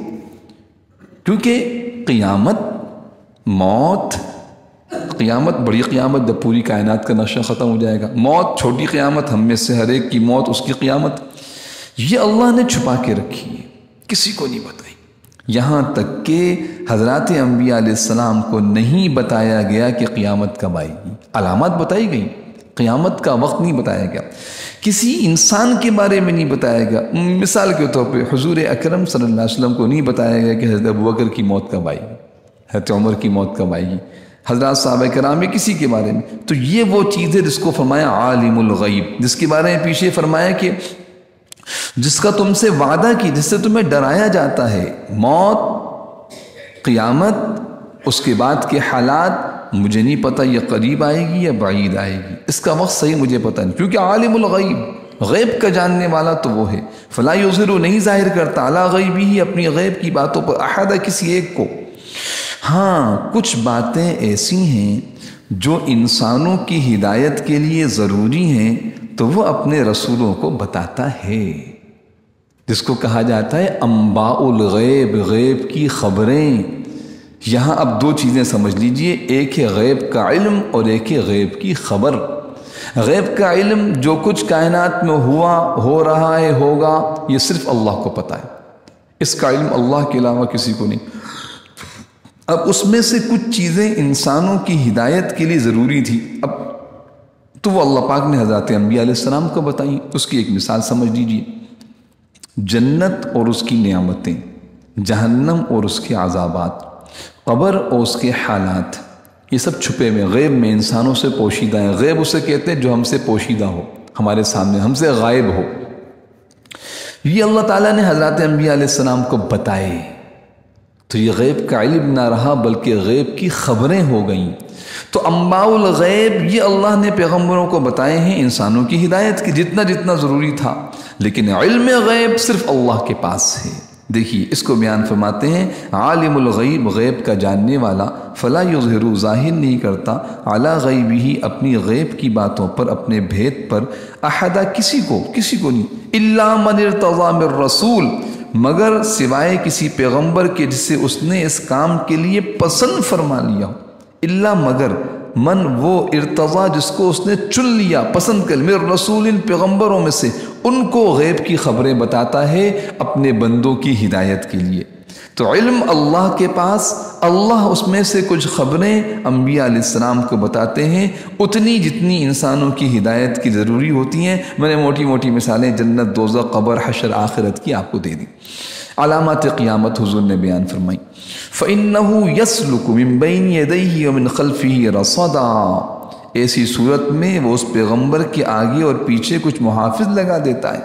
کیونکہ قیامت، موت، قیامت بڑی قیامت جب پوری کائنات کا نقشہ ختم ہو جائے گا، موت چھوٹی قیامت، ہم میں سے ہر ایک کی موت اس کی قیامت، یہ اللہ نے چھپا کے رکھی ہے، کسی کو نہیں بتائی، یہاں تک کہ حضرات انبیاء علیہ السلام کو نہیں بتایا گیا کہ قیامت کب آئے گی۔ علامات بتائی گئی، قیامت کا وقت نہیں بتایا گیا، کسی انسان کے بارے میں نہیں بتایا گیا۔ مثال کے طور پہ حضور اکرم صلی اللہ علیہ وسلم کو نہیں بتایا گیا کہ حضرت ابوبکر کی موت کب آئے گی، حضرت عمر کی موت کب آئے گی، حضرات صحابہ کرام میں کسی کے بارے میں۔ تو یہ وہ چیز ہے جس کو فرمایا عالم الغیب، جس کے بارے میں پیچھے فرمایا کہ جس کا تم سے وعدہ کی، جس سے تمہیں ڈرایا جاتا ہے، موت، قیامت، اس کے بعد کے حالات مجھے نہیں پتہ یہ قریب آئے گی یا بعید آئے گی، اس کا وقت صحیح مجھے پتہ نہیں، کیونکہ عالم الغیب، غیب کا جاننے والا تو وہ ہے۔ فلا یظہر، نہیں ظاہر کرتا، علی غیبہ، اپنی غیب کی باتوں پر، احد، کسی ایک کو۔ ہاں کچھ باتیں ایسی ہیں جو انسانوں کی ہدایت کے لیے ضروری ہیں تو وہ اپنے رسولوں کو بتاتا ہے، جس کو کہا جاتا ہے انباء الغیب، غیب کی خبریں۔ یہاں اب دو چیزیں سمجھ لیجئے، ایک ہے غیب کا علم اور ایک ہے غیب کی خبر۔ غیب کا علم جو کچھ کائنات میں ہوا، ہو رہا ہے، ہوگا، یہ صرف اللہ کو پتہ ہے، اس کا علم اللہ کے علاوہ کسی کو نہیں۔ اب اس میں سے کچھ چیزیں انسانوں کی ہدایت کے لیے ضروری تھی، اب تو وہ اللہ پاک نے حضرات انبیاء علیہ السلام کو بتائیں۔ اس کی ایک مثال سمجھ لیجئے، جنت اور اس کی نعمتیں، جہنم اور اس کے عذابات، قبر اور اس کے حالات، یہ سب چھپے میں، غیب میں، انسانوں سے پوشیدہ ہیں۔ غیب اسے کہتے ہیں جو ہم سے پوشیدہ ہو، ہمارے سامنے، ہم سے غائب ہو۔ یہ اللہ تعالیٰ نے حضرات انبیاء علیہ السلام کو بتائے، تو یہ غیب کا علم نہ رہا بلکہ غیب کی خبریں ہو گئیں۔ تو انباء الغیب یہ اللہ نے پیغمبروں کو بتائے ہیں انسانوں کی ہدایت کی، جتنا جتنا ضروری تھا، لیکن علم غیب صرف اللہ کے پاس ہے۔ دیکھیے اس کو بیان فرماتے ہیں، عالم الغیب، غیب کا جاننے والا، فلا یظہر، ظاہر نہیں کرتا، علی غیبہ، اپنی غیب کی باتوں پر، اپنے بھید پر، احدا، کسی کو نہیں، الا من ارتضی من رسول، مگر سوائے کسی پیغمبر کے جسے اس نے اس کام کے لیے پسند فرما لیا ہو۔ الا، مگر، من، وہ، ارتضی، جس کو اس نے چن لیا، پسند کر، من رسول، پیغمبروں میں سے، ان کو غیب کی خبریں بتاتا ہے اپنے بندوں کی ہدایت کے لیے۔ تو علم اللہ کے پاس، اللہ اس میں سے کچھ خبریں انبیاء علیہ السلام کو بتاتے ہیں، اتنی جتنی انسانوں کی ہدایت کی ضروری ہوتی ہیں۔ میں نے موٹی موٹی مثالیں جنت، دوزخ، قبر، حشر، آخرت کی آپ کو دے دی۔ علامات قیامت حضور نے بیان فرمائی، فَإِنَّهُ يَسْلُكُ مِن بَيْنِ يَدَيْهِ وَمِن خَلْفِهِ رَصَدًا، ایسی صورت میں وہ اس پیغمبر کے آگے اور پیچھے کچھ محافظ لگا دیتا ہے۔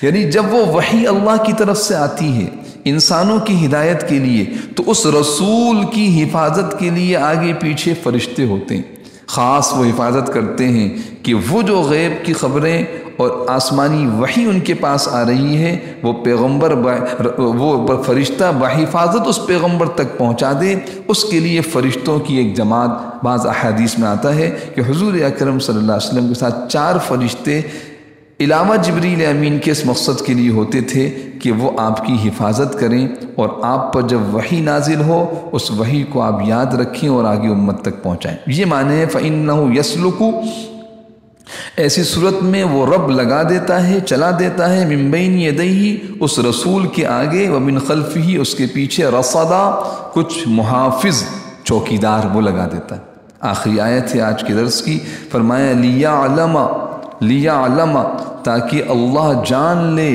یعنی جب وہ وحی اللہ کی طرف سے آتی ہے انسانوں کی ہدایت کے لیے، تو اس رسول کی حفاظت کے لیے آگے پیچھے فرشتے ہوتے ہیں، خاص وہ حفاظت کرتے ہیں کہ وہ جو غیب کی خبریں اور آسمانی وحی ان کے پاس آ رہی ہے، وہ پیغمبر، وہ فرشتہ بحفاظت اس پیغمبر تک پہنچا دے۔ اس کے لیے فرشتوں کی ایک جماعت، بعض احادیث میں آتا ہے کہ حضور اکرم صلی اللہ علیہ وسلم کے ساتھ 4 فرشتے علاوہ جبریل امین کے اس مقصد کے لیے ہوتے تھے کہ وہ آپ کی حفاظت کریں، اور آپ پر جب وحی نازل ہو اس وحی کو آپ یاد رکھیں اور آگے امت تک پہنچائیں۔ یہ معنی ہے فَإِنَّهُ يَسْلُكُ، ایسی صورت میں وہ رب لگا دیتا ہے، چلا دیتا ہے، مِن بَيْنِ يَدَيْهِ، اس رسول کے آگے، وَمِن خَلْفِهِ، اس کے پیچھے، رَصَدًا، کچھ محافظ، چوکیدار وہ لگا دیتا ہے۔ آخری آیت ہے آج کے درس کی، فرمایا لیعلم، تاکہ اللہ جان لے،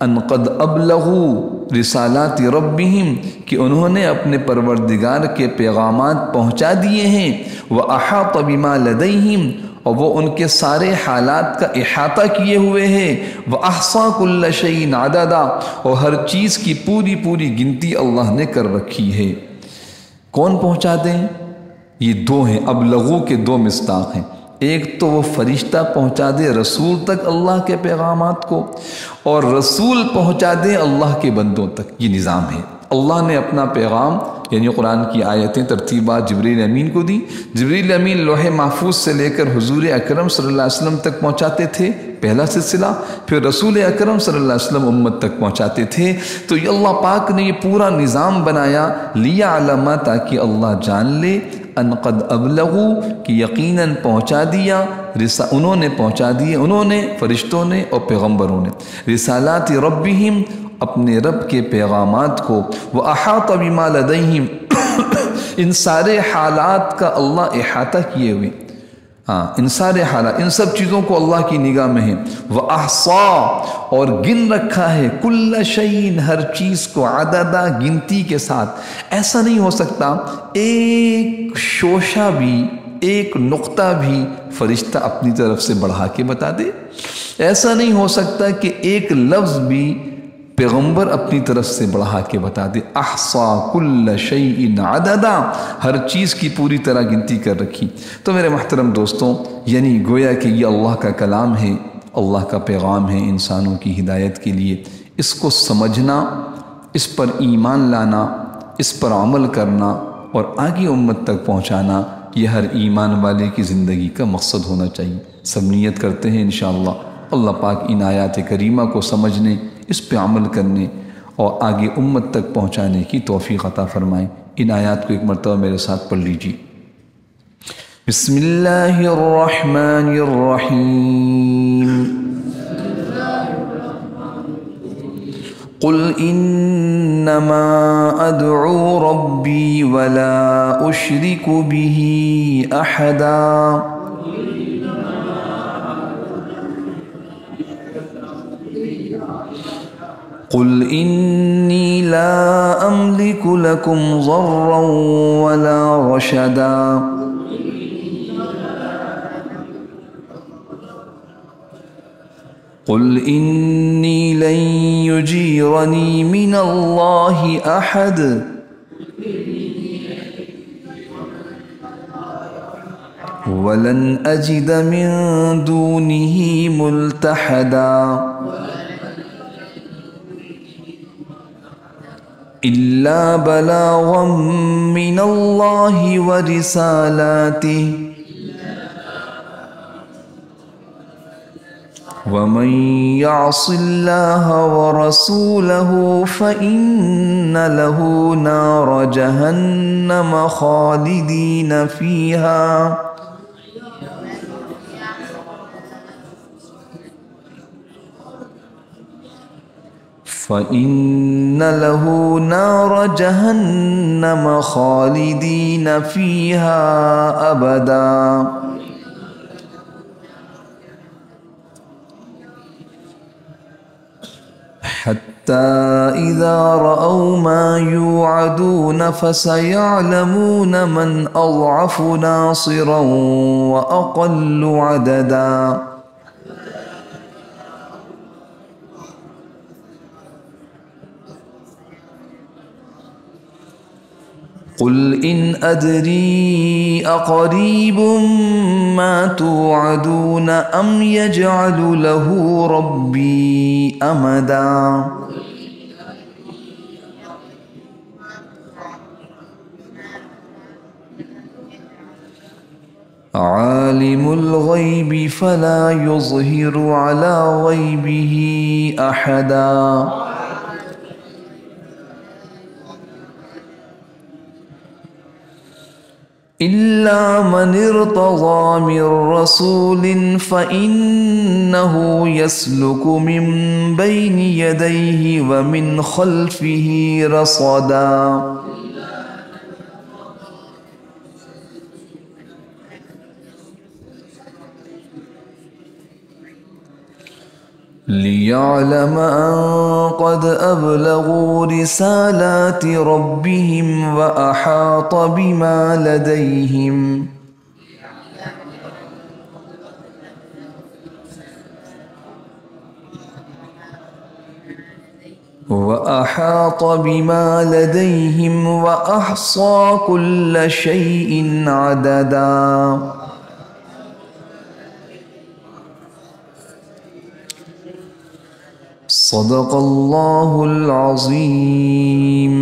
ان قد ابلغوا رسالات ربہم، کہ انہوں نے اپنے پروردگار کے پیغامات پہنچا دیے ہیں، وَأَحَاطَ بِمَا لَدَيْهِمْ، اور وہ ان کے سارے حالات کا احاطہ کیے ہوئے ہیں، وَأَحْصَىٰ كُلَّ شَيْءٍ عَدَدًا، اور ہر چیز کی پوری پوری گنتی اللہ نے کر رکھی ہے۔ کون پہنچا دیں؟ یہ دو ہیں، ابلغو کے 2 مصداق ہیں، ایک تو وہ فرشتہ پہنچا دے رسول تک اللہ کے پیغامات کو، اور رسول پہنچا دے اللہ کے بندوں تک۔ یہ نظام ہے، اللہ نے اپنا پیغام یعنی قرآن کی آیتیں، ترتیبات جبریل امین کو دی، جبریل امین لوح محفوظ سے لے کر حضور اکرم صلی اللہ علیہ وسلم تک پہنچاتے تھے، پہلا سلسلہ، پھر رسول اکرم صلی اللہ علیہ وسلم امت تک پہنچاتے تھے۔ تو یہ اللہ پاک نے یہ پورا نظام بنایا، لیعلم، تاکہ اللہ جان لے، ان قد ابلغوا، کہ یقیناً پہنچا دیا، انہوں نے پہنچا دیے، انہوں نے، فرشتوں نے اور پیغمبروں نے، رسالات ربہم، اپنے رب کے پیغامات کو، وَأَحَاطَ بِمَا لَدَيْهِمْ، ان سارے حالات کا اللہ احاطہ کیے ہوئے۔ ان سارے حالات، ان سب چیزوں کو اللہ کی نگاہ میں ہے۔ وَأَحْصَى، اور گن رکھا ہے، كُلَّ شَيْءٍ، ہر چیز کو، عددہ، گنتی کے ساتھ۔ ایسا نہیں ہو سکتا ایک شوشہ بھی، ایک نقطہ بھی فرشتہ اپنی طرف سے بڑھا کے بتا دے۔ ایسا نہیں ہو سکتا کہ ایک لفظ بھی پیغمبر اپنی طرف سے بڑھا کے بتا دے۔ احصا کل شیء عددا، ہر چیز کی پوری طرح گنتی کر رکھی۔ تو میرے محترم دوستوں، یعنی گویا کہ یہ اللہ کا کلام ہے، اللہ کا پیغام ہے انسانوں کی ہدایت کے لیے۔ اس کو سمجھنا، اس پر ایمان لانا، اس پر عمل کرنا اور آگے امت تک پہنچانا، یہ ہر ایمان والے کی زندگی کا مقصد ہونا چاہیے۔ سب نیت کرتے ہیں انشاءاللہ اللہ پاک ان آیات کریمہ کو سمجھنے، اس پہ عمل کرنے اور آگے امت تک پہنچانے کی توفیق عطا فرمائیں۔ ان آیات کو ایک مرتبہ میرے ساتھ پڑھ لیجیے۔ بسم اللہ الرحمن الرحیم۔ قل انما ادعو ربی ولا اشرک به احدا۔ قل انی لا املک لکم ضرا ولا رشدا۔ قل انی لن یجیرنی من اللہ احد ولن اجد من دونہ ملتحدا۔ إلا بلاغا من الله ورسالاته ومن يعص الله ورسوله فإن له نار جهنم خالدين فيها فإن له نار جهنم خالدين فيها أبدا۔ حتى إذا رأوا ما يوعدون فسيعلمون من أضعف ناصرا وأقل عددا۔ قل إن أدري أقريب ما توعدون أم يجعل له ربي أمدا۔ عالم الغيب فلا يظهر على غيبه أحدا۔ إلا من ارتضى من رسول فإنه يسلك من بين يديه ومن خلفه رصدا۔ ليعلم أن قد أبلغوا رسالات ربهم وأحاط بما لديهم وأحصى كل شيء عددا۔ صدق اللہ العظیم۔